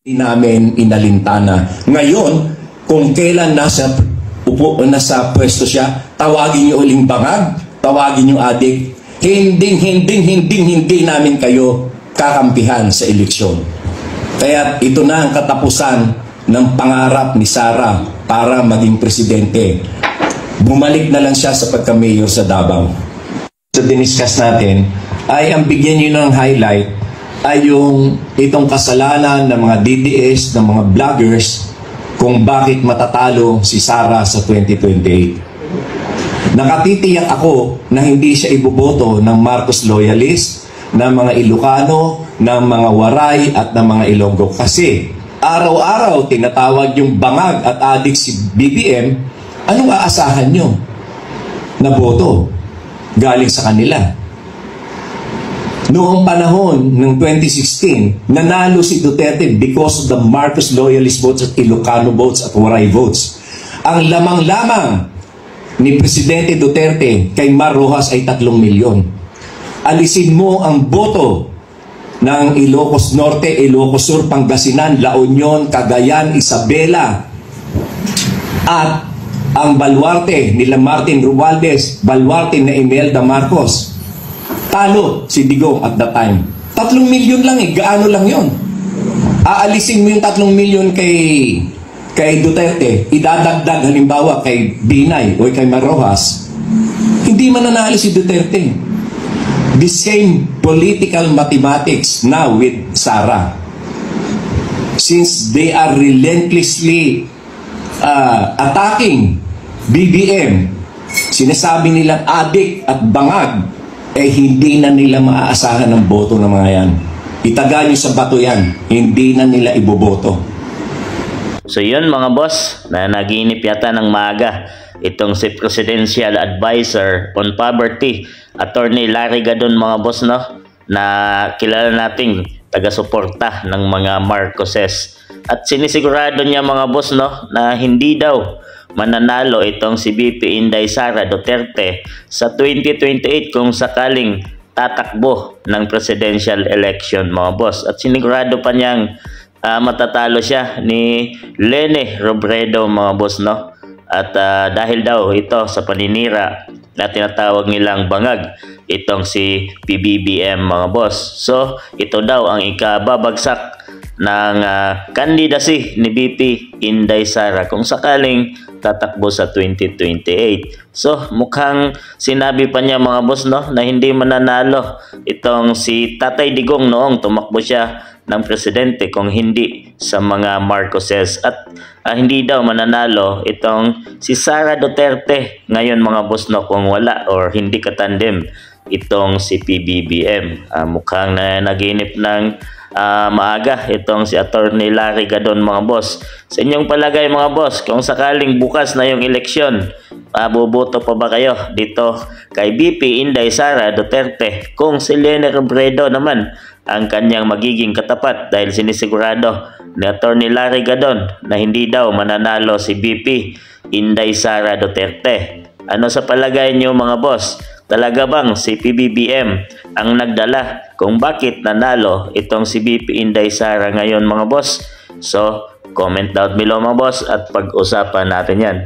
namin inalintana. Ngayon, kung kailan nasa pwesto siya, tawagin niyo uling bangag, tawagin niyo adik, hindi namin kayo kakampihan sa eleksyon. Kaya ito na ang katapusan ng pangarap ni Sara para maging presidente. Bumalik na lang siya sa pagka-mayor sa Davao. So diniscuss natin ay ang bigyan niyo ng highlight ay itong kasalanan ng mga DDS, ng mga vloggers kung bakit matatalo si Sara sa 2028. Nakatitiyak ako na hindi siya iboboto ng Marcos loyalist, ng mga Ilocano, ng mga Waray at ng mga Ilonggo. Kasi araw-araw tinatawag yung bangag at adik si BBM, anong aasahan nyo na boto galing sa kanila? Noong panahon ng 2016, nanalo si Duterte because of the Marcos loyalist votes at Ilocano votes at Waray votes. Ang lamang-lamang ni Presidente Duterte kay Mar Rojas ay 3 milyon. Alisin mo ang boto ng Ilocos Norte, Ilocos Sur, Pangasinan, La Union, Cagayan, Isabela at ang baluarte nila Martin Romualdez, baluarte na Imelda Marcos. Talo si Digong at that time. 3 milyon lang gaano lang yon. Aalisin mo yung 3 milyon kay Duterte, idadagdag halimbawa kay Binay o kay Mar Rojas, hindi mananalo si Duterte. The same political mathematics now with Sara. Since they are relentlessly attacking BBM, sinasabi nilang adik at bangag, hindi na nila maaasahan ng boto ng mga yan. Itaga nyo sa bato yan, hindi na nila iboboto. So yun mga boss, na naginip yata ng maaga itong si Presidential Advisor on Poverty, Attorney Larry Gadon mga boss, no? Na kilala nating taga-suporta ng mga Marcoses. At sinisigurado niya mga boss, no, na hindi daw mananalo itong si VP Inday Sara Duterte sa 2028 kung sakaling tatakbo ng presidential election mga boss. At sinigurado pa niyang matatalo siya ni Lene Robredo mga boss, no? At dahil daw ito sa paninira na tinatawag nilang bangag itong si PBBM mga boss. So ito daw ang ikababagsak ng candidacy ni VP Inday Sara kung sakaling tatakbo sa 2028. So mukhang sinabi pa niya mga boss, no, na hindi mananalo itong si Tatay Digong noong tumakbo siya ng presidente kung hindi sa mga Marcoses, at hindi daw mananalo itong si Sara Duterte ngayon mga boss, no, kung wala or hindi katandem itong si PBBM. Mukhang naginip ng maaga itong si Attorney Larry Gadon mga boss. Sa inyong palagay mga boss, kung sakaling bukas na yung eleksyon, boboto pa ba kayo dito kay VP Inday Sara Duterte kung si Lene Robredo naman ang kanyang magiging katapat, dahil sinisigurado ni Attorney Larry Gadon na hindi daw mananalo si VP Inday Sara Duterte? Ano sa palagay niyo mga boss? Talaga bang si PBBM ang nagdala kung bakit nanalo itong si VP Inday Sara ngayon mga boss? So comment down below mga boss at pag-usapan natin yan.